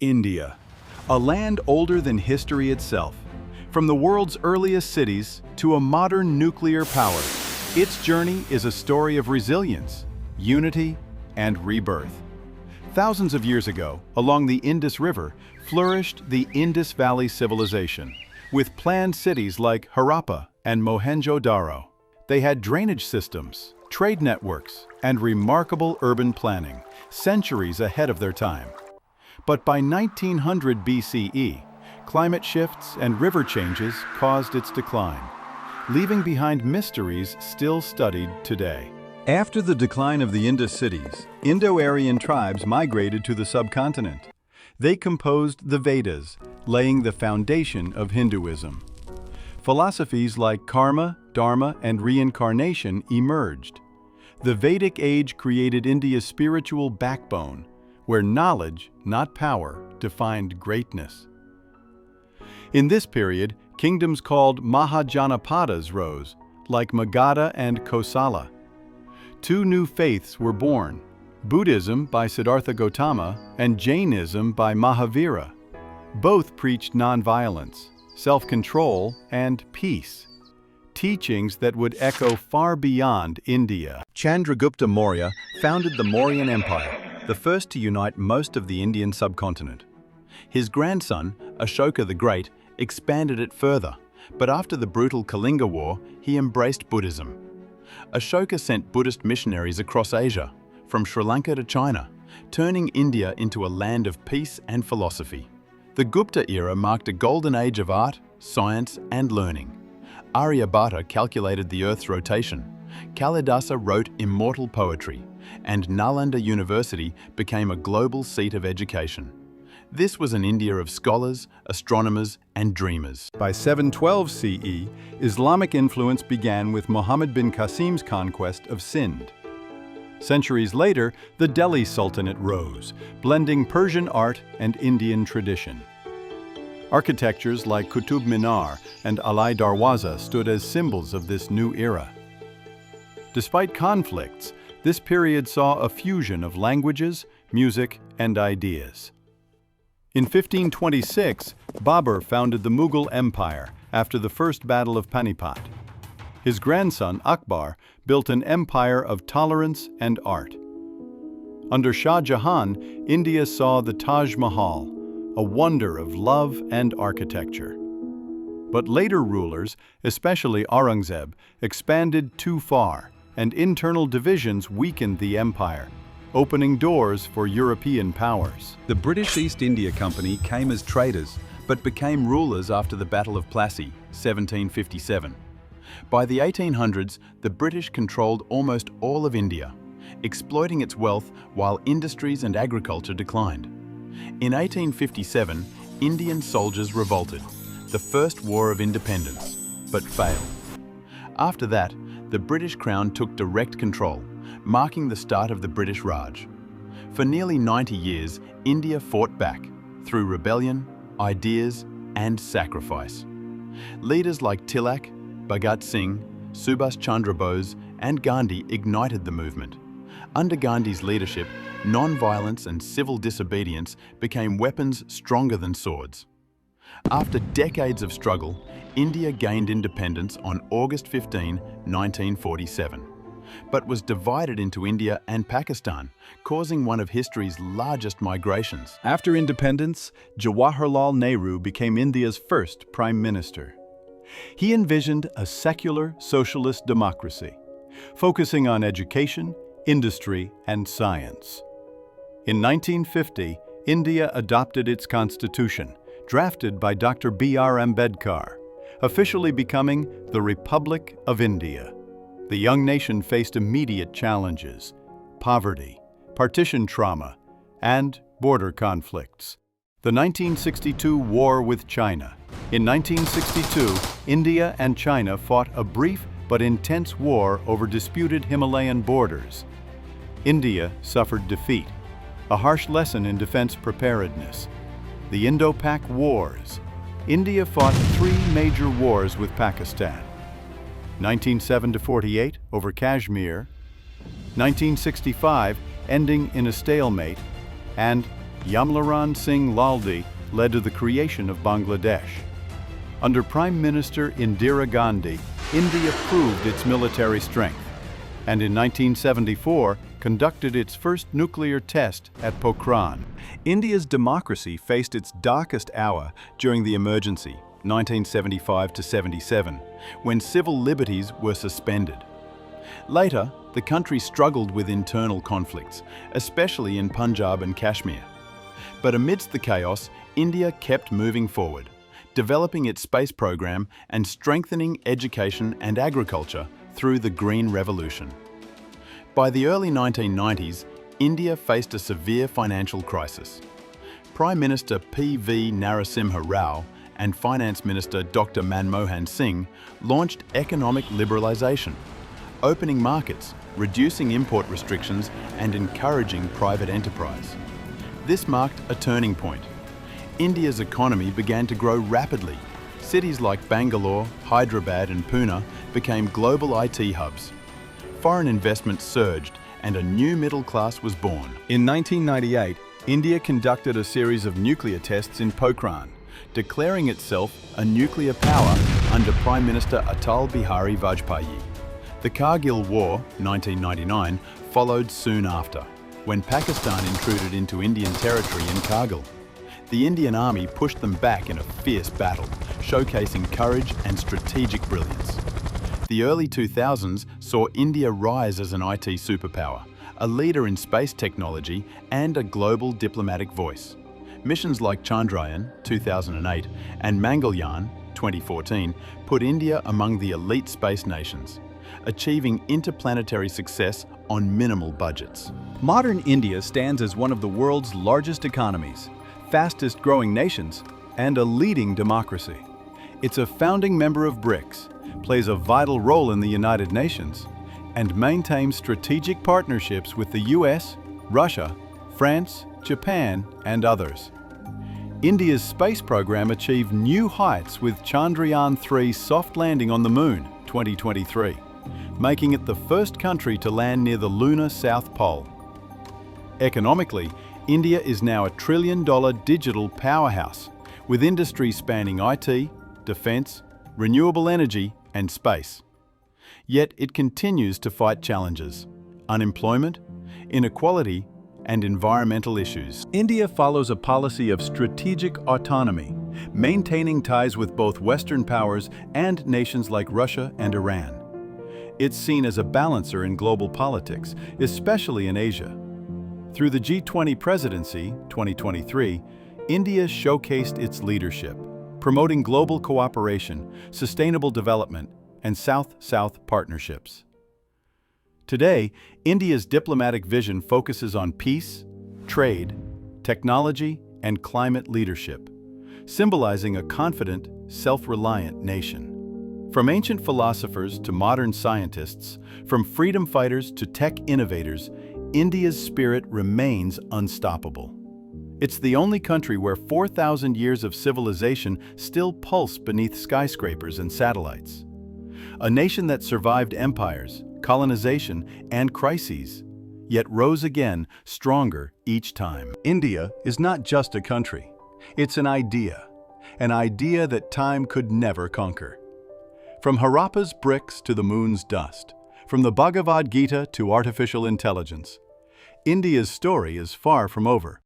India, a land older than history itself. From the world's earliest cities to a modern nuclear power, its journey is a story of resilience, unity, and rebirth. Thousands of years ago, along the Indus River, flourished the Indus Valley civilization, with planned cities like Harappa and Mohenjo-daro. They had drainage systems, trade networks, and remarkable urban planning, centuries ahead of their time. But by 1900 BCE, climate shifts and river changes caused its decline, leaving behind mysteries still studied today. After the decline of the Indus cities, Indo-Aryan tribes migrated to the subcontinent. They composed the Vedas, laying the foundation of Hinduism. Philosophies like karma, dharma, and reincarnation emerged. The Vedic age created India's spiritual backbone, where knowledge, not power, defined greatness. In this period, kingdoms called Mahajanapadas rose, like Magadha and Kosala. Two new faiths were born, Buddhism by Siddhartha Gautama and Jainism by Mahavira. Both preached nonviolence, self-control, and peace, teachings that would echo far beyond India. Chandragupta Maurya founded the Mauryan Empire, the first to unite most of the Indian subcontinent. His grandson, Ashoka the Great, expanded it further, but after the brutal Kalinga War, he embraced Buddhism. Ashoka sent Buddhist missionaries across Asia, from Sri Lanka to China, turning India into a land of peace and philosophy. The Gupta era marked a golden age of art, science, and learning. Aryabhata calculated the Earth's rotation, Kalidasa wrote immortal poetry, and Nalanda University became a global seat of education. This was an India of scholars, astronomers, and dreamers. By 712 CE, Islamic influence began with Muhammad bin Qasim's conquest of Sind. Centuries later, the Delhi Sultanate rose, blending Persian art and Indian tradition. Architectures like Qutub Minar and Alai Darwaza stood as symbols of this new era. Despite conflicts, this period saw a fusion of languages, music, and ideas. In 1526, Babur founded the Mughal Empire after the First Battle of Panipat. His grandson, Akbar, built an empire of tolerance and art. Under Shah Jahan, India saw the Taj Mahal, a wonder of love and architecture. But later rulers, especially Aurangzeb, expanded too far, and internal divisions weakened the empire, opening doors for European powers. The British East India Company came as traders, but became rulers after the Battle of Plassey, 1757. By the 1800s, the British controlled almost all of India, exploiting its wealth while industries and agriculture declined. In 1857, Indian soldiers revolted, the first war of independence, but failed. After that, the British Crown took direct control, marking the start of the British Raj. For nearly 90 years, India fought back through rebellion, ideas, and sacrifice. Leaders like Tilak, Bhagat Singh, Subhas Chandra Bose, and Gandhi ignited the movement. Under Gandhi's leadership, non-violence and civil disobedience became weapons stronger than swords. After decades of struggle, India gained independence on August 15, 1947, but was divided into India and Pakistan, causing one of history's largest migrations. After independence, Jawaharlal Nehru became India's first Prime Minister. He envisioned a secular socialist democracy, focusing on education, industry, and science. In 1950, India adopted its constitution, drafted by Dr. B.R. Ambedkar, officially becoming the Republic of India. The young nation faced immediate challenges: poverty, partition trauma, and border conflicts. The 1962 war with China. In 1962, India and China fought a brief but intense war over disputed Himalayan borders. India suffered defeat, a harsh lesson in defense preparedness. The Indo-Pak Wars. India fought 3 major wars with Pakistan. 1907-48 over Kashmir, 1965 ending in a stalemate, and Yamlaran Singh Laldi led to the creation of Bangladesh. Under Prime Minister Indira Gandhi, India proved its military strength, and in 1974 conducted its first nuclear test at Pokhran. India's democracy faced its darkest hour during the emergency, 1975–77, when civil liberties were suspended. Later, the country struggled with internal conflicts, especially in Punjab and Kashmir. But amidst the chaos, India kept moving forward, developing its space program and strengthening education and agriculture through the Green Revolution. By the early 1990s, India faced a severe financial crisis. Prime Minister P.V. Narasimha Rao and Finance Minister Dr. Manmohan Singh launched economic liberalisation, opening markets, reducing import restrictions and encouraging private enterprise. This marked a turning point. India's economy began to grow rapidly. Cities like Bangalore, Hyderabad and Pune became global IT hubs. Foreign investment surged and a new middle class was born. In 1998, India conducted a series of nuclear tests in Pokhran, declaring itself a nuclear power under Prime Minister Atal Bihari Vajpayee. The Kargil War, 1999, followed soon after, when Pakistan intruded into Indian territory in Kargil. The Indian Army pushed them back in a fierce battle, showcasing courage and strategic brilliance. The early 2000s saw India rise as an IT superpower, a leader in space technology and a global diplomatic voice. Missions like Chandrayaan, 2008, and Mangalyaan, 2014, put India among the elite space nations, achieving interplanetary success on minimal budgets. Modern India stands as one of the world's largest economies, fastest growing nations, and a leading democracy. It's a founding member of BRICS, plays a vital role in the United Nations, and maintains strategic partnerships with the US, Russia, France, Japan, and others. India's space program achieved new heights with Chandrayaan-3 soft landing on the Moon, 2023, making it the first country to land near the lunar South Pole. Economically, India is now a $1 trillion digital powerhouse, with industries spanning IT, defense, renewable energy, and space. Yet it continues to fight challenges: unemployment, inequality, and environmental issues. India follows a policy of strategic autonomy, maintaining ties with both Western powers and nations like Russia and Iran. It's seen as a balancer in global politics, especially in Asia. Through the G20 presidency, 2023, India showcased its leadership, promoting global cooperation, sustainable development, and South-South partnerships. Today, India's diplomatic vision focuses on peace, trade, technology, and climate leadership, symbolizing a confident, self-reliant nation. From ancient philosophers to modern scientists, from freedom fighters to tech innovators, India's spirit remains unstoppable. It's the only country where 4,000 years of civilization still pulse beneath skyscrapers and satellites. A nation that survived empires, colonization, and crises, yet rose again stronger each time. India is not just a country. It's an idea that time could never conquer. From Harappa's bricks to the moon's dust, from the Bhagavad Gita to artificial intelligence, India's story is far from over.